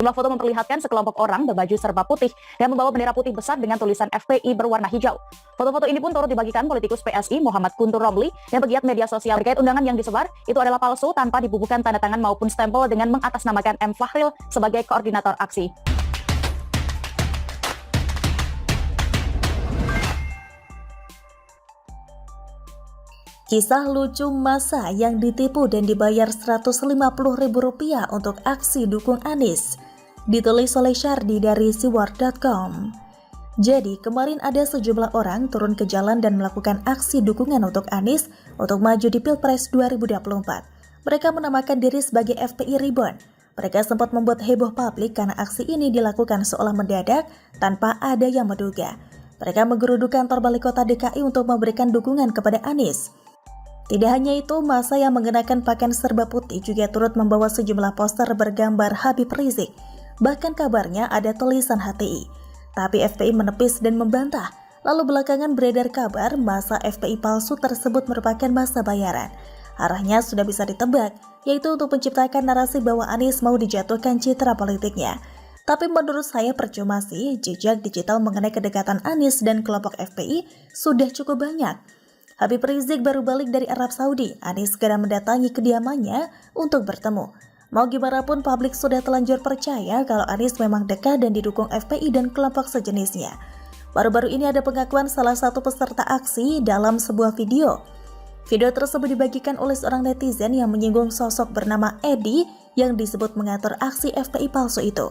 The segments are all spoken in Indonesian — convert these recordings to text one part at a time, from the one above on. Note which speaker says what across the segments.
Speaker 1: Sejumlah foto memperlihatkan sekelompok orang berbaju serba putih dan membawa bendera putih besar dengan tulisan FPI berwarna hijau. Foto-foto ini pun turut dibagikan politikus PSI Muhammad Guntur Romli dan pegiat media sosial. Terkait undangan yang disebar, itu adalah palsu tanpa dibubuhkan tanda tangan maupun stempel dengan mengatasnamakan M. Fahril sebagai koordinator aksi.
Speaker 2: Kisah lucu masa yang ditipu dan dibayar Rp150.000 untuk aksi dukung Anies, ditulis oleh Syardi dari siwar.com. Jadi kemarin ada sejumlah orang turun ke jalan dan melakukan aksi dukungan untuk Anies untuk maju di Pilpres 2024. Mereka menamakan diri sebagai FPI Reborn. Mereka sempat membuat heboh publik karena aksi ini dilakukan seolah mendadak tanpa ada yang menduga. Mereka menggeruduk kantor Balai Kota DKI untuk memberikan dukungan kepada Anies. Tidak hanya itu, massa yang mengenakan pakaian serba putih juga turut membawa sejumlah poster bergambar Habib Rizik. Bahkan kabarnya ada tulisan HTI. Tapi FPI menepis dan membantah. Lalu belakangan beredar kabar massa FPI palsu tersebut merupakan massa bayaran. Arahnya sudah bisa ditebak, yaitu untuk menciptakan narasi bahwa Anies mau dijatuhkan citra politiknya. Tapi menurut saya percuma sih, jejak digital mengenai kedekatan Anies dan kelompok FPI sudah cukup banyak. Habib Rizik baru balik dari Arab Saudi. Anies segera mendatangi kediamannya untuk bertemu. Mau gimana pun publik sudah telanjur percaya kalau Anies memang dekat dan didukung FPI dan kelompok sejenisnya. Baru-baru ini ada pengakuan salah satu peserta aksi dalam sebuah video. Video tersebut dibagikan oleh seorang netizen yang menyinggung sosok bernama Edi yang disebut mengatur aksi FPI palsu itu.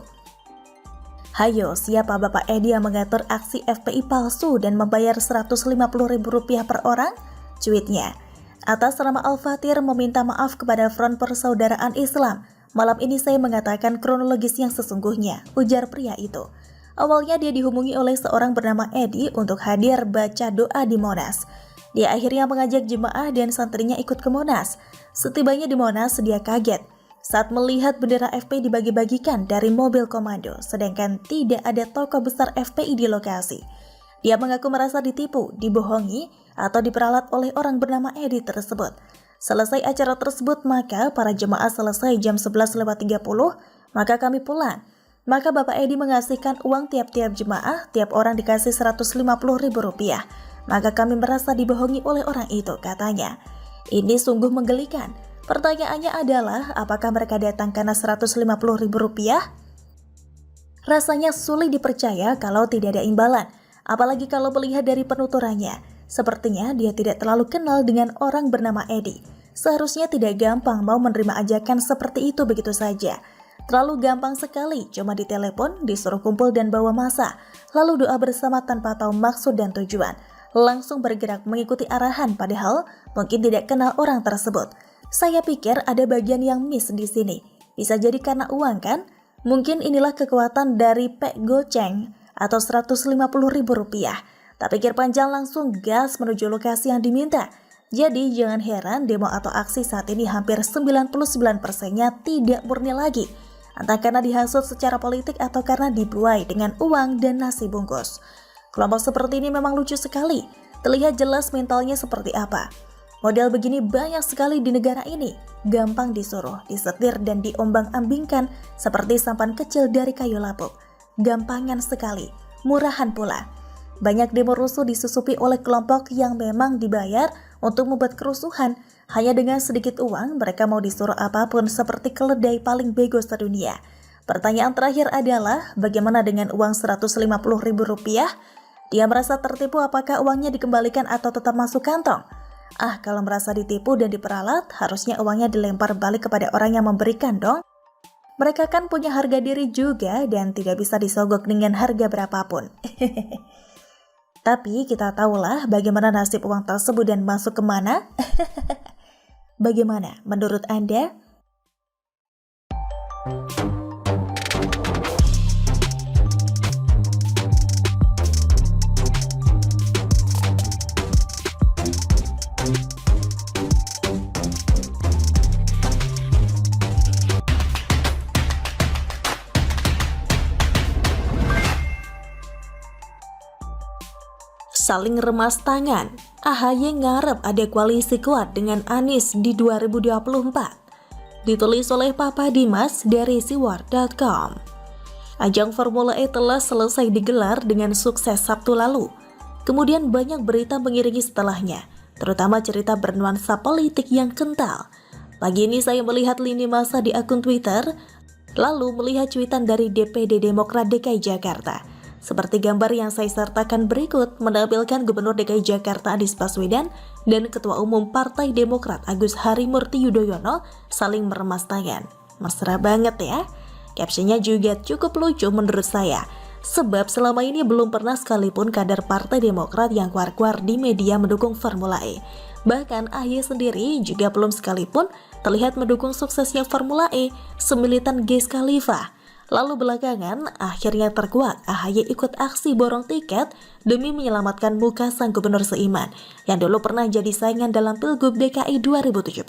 Speaker 2: Hayo, siapa Bapak Edi yang mengatur aksi FPI palsu dan membayar Rp150.000 per orang? Cuitnya, atas nama Al-Fatir meminta maaf kepada Front Persaudaraan Islam. Malam ini saya mengatakan kronologis yang sesungguhnya, ujar pria itu. Awalnya dia dihubungi oleh seorang bernama Edi untuk hadir baca doa di Monas. Dia akhirnya mengajak jemaah dan santrinya ikut ke Monas. Setibanya di Monas, dia kaget saat melihat bendera FPI dibagi-bagikan dari mobil komando, sedangkan tidak ada tokoh besar FPI di lokasi. Dia mengaku merasa ditipu, dibohongi, atau diperalat oleh orang bernama Edi tersebut. Selesai acara tersebut, maka para jemaah selesai jam 11.30, maka kami pulang. Maka Bapak Edi mengasihkan uang tiap-tiap jemaah, tiap orang dikasih Rp150.000. Maka kami merasa dibohongi oleh orang itu, katanya. Ini sungguh menggelikan. Pertanyaannya adalah, apakah mereka datang karena Rp150.000? Rasanya sulit dipercaya kalau tidak ada imbalan, apalagi kalau melihat dari penuturannya. Sepertinya dia tidak terlalu kenal dengan orang bernama Edi. Seharusnya tidak gampang mau menerima ajakan seperti itu begitu saja. Terlalu gampang sekali, cuma ditelepon, disuruh kumpul dan bawa massa, lalu doa bersama tanpa tahu maksud dan tujuan. Langsung bergerak mengikuti arahan, padahal mungkin tidak kenal orang tersebut. Saya pikir ada bagian yang miss di sini. Bisa jadi karena uang kan? Mungkin inilah kekuatan dari Pek Goceng atau Rp150.000. Tak pikir panjang langsung gas menuju lokasi yang diminta. Jadi jangan heran demo atau aksi saat ini hampir 99%-nya tidak murni lagi. Entah karena dihasut secara politik atau karena dibuai dengan uang dan nasi bungkus. Kelompok seperti ini memang lucu sekali. Terlihat jelas mentalnya seperti apa. Model begini banyak sekali di negara ini, gampang disuruh, disetir dan diombang-ambingkan seperti sampan kecil dari kayu lapuk. Gampangan sekali, murahan pula. Banyak demo rusuh disusupi oleh kelompok yang memang dibayar untuk membuat kerusuhan. Hanya dengan sedikit uang, mereka mau disuruh apapun seperti keledai paling bego sedunia. Pertanyaan terakhir adalah, bagaimana dengan uang Rp150.000? Dia merasa tertipu, apakah uangnya dikembalikan atau tetap masuk kantong? Kalau merasa ditipu dan diperalat, harusnya uangnya dilempar balik kepada orang yang memberikan dong. Mereka kan punya harga diri juga dan tidak bisa disogok dengan harga berapapun. Tapi kita tahulah bagaimana nasib uang tersebut dan masuk kemana. Bagaimana menurut Anda? Saling remas tangan, AHY ngarep ada koalisi kuat dengan Anies di 2024. Ditulis oleh Papa Dimas dari siwar.com. Ajang Formula E telah selesai digelar dengan sukses Sabtu lalu. Kemudian banyak berita mengiringi setelahnya, terutama cerita bernuansa politik yang kental. Pagi ini saya melihat lini masa di akun Twitter, lalu melihat cuitan dari DPD Demokrat DKI Jakarta. Seperti gambar yang saya sertakan berikut menampilkan Gubernur DKI Jakarta Anies Baswedan dan Ketua Umum Partai Demokrat Agus Harimurti Yudhoyono saling meremas tangan. Mesra banget ya. Captionnya juga cukup lucu menurut saya, sebab selama ini belum pernah sekalipun kader Partai Demokrat yang keluar-keluar di media mendukung Formula E. Bahkan AHY sendiri juga belum sekalipun terlihat mendukung suksesnya Formula E semilitan Wiz Khalifa. Lalu belakangan akhirnya terkuak AHY ikut aksi borong tiket demi menyelamatkan muka sang gubernur seiman yang dulu pernah jadi saingan dalam Pilgub DKI 2017.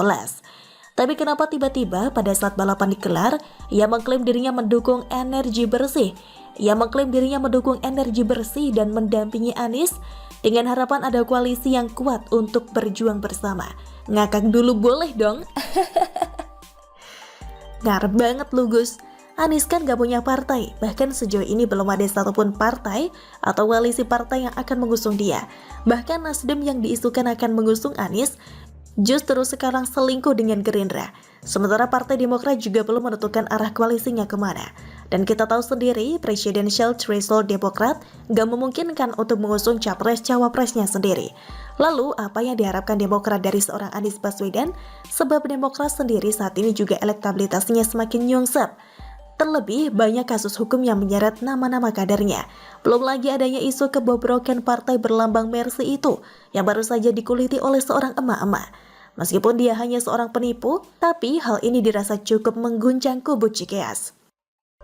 Speaker 2: Tapi kenapa tiba-tiba pada saat balapan digelar, ia mengklaim dirinya mendukung energi bersih. Ia mengklaim dirinya mendukung energi bersih dan mendampingi Anies dengan harapan ada koalisi yang kuat untuk berjuang bersama. Ngakak dulu boleh dong. Ngarep banget lu Gus. Anies kan gak punya partai, bahkan sejauh ini belum ada satupun partai atau koalisi partai yang akan mengusung dia. Bahkan Nasdem yang diisukan akan mengusung Anies justru sekarang selingkuh dengan Gerindra. Sementara Partai Demokrat juga belum menentukan arah koalisinya kemana. Dan kita tahu sendiri, presidential threshold Demokrat gak memungkinkan untuk mengusung capres-cawapresnya sendiri. Lalu, apa yang diharapkan Demokrat dari seorang Anies Baswedan? Sebab Demokrat sendiri saat ini juga elektabilitasnya semakin nyungsep. Terlebih, banyak kasus hukum yang menyeret nama-nama kadernya. Belum lagi adanya isu kebobrokan partai berlambang Mercy itu, yang baru saja dikuliti oleh seorang emak-emak. Meskipun dia hanya seorang penipu, tapi hal ini dirasa cukup mengguncang kubu Cikeas.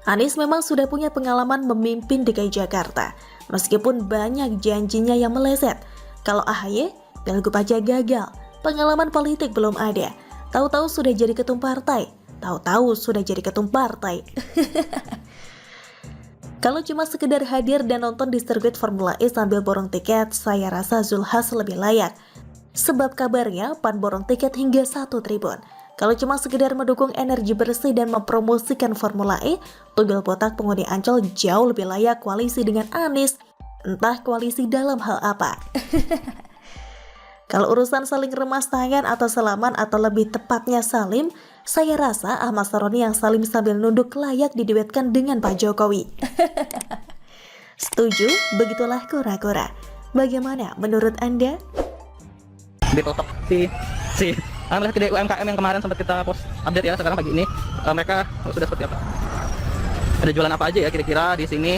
Speaker 2: Anies memang sudah punya pengalaman memimpin DKI Jakarta, meskipun banyak janjinya yang meleset. Kalau AHY, Pilgub aja gagal, pengalaman politik belum ada, tahu-tahu sudah jadi ketum partai. Kalau cuma sekedar hadir dan nonton di sirkuit Formula E sambil borong tiket, saya rasa Zulkifli Hasan lebih layak. Sebab kabarnya pan borong tiket hingga 1 tribun. Kalau cuma sekedar mendukung energi bersih dan mempromosikan Formula E, Tugel Botak penghuni Ancol jauh lebih layak koalisi dengan Anies. Entah koalisi dalam hal apa. Kalau urusan saling remas tangan atau salaman atau lebih tepatnya salim, saya rasa Ahmad Saroni yang salim sambil nunduk layak diduetkan dengan Pak Jokowi. Setuju? Begitulah kura-kura. Bagaimana menurut Anda?
Speaker 3: Ditutup si melihat kedai UMKM yang kemarin sempat kita post update ya, sekarang pagi ini mereka sudah seperti apa? Ada jualan apa aja ya kira-kira di sini?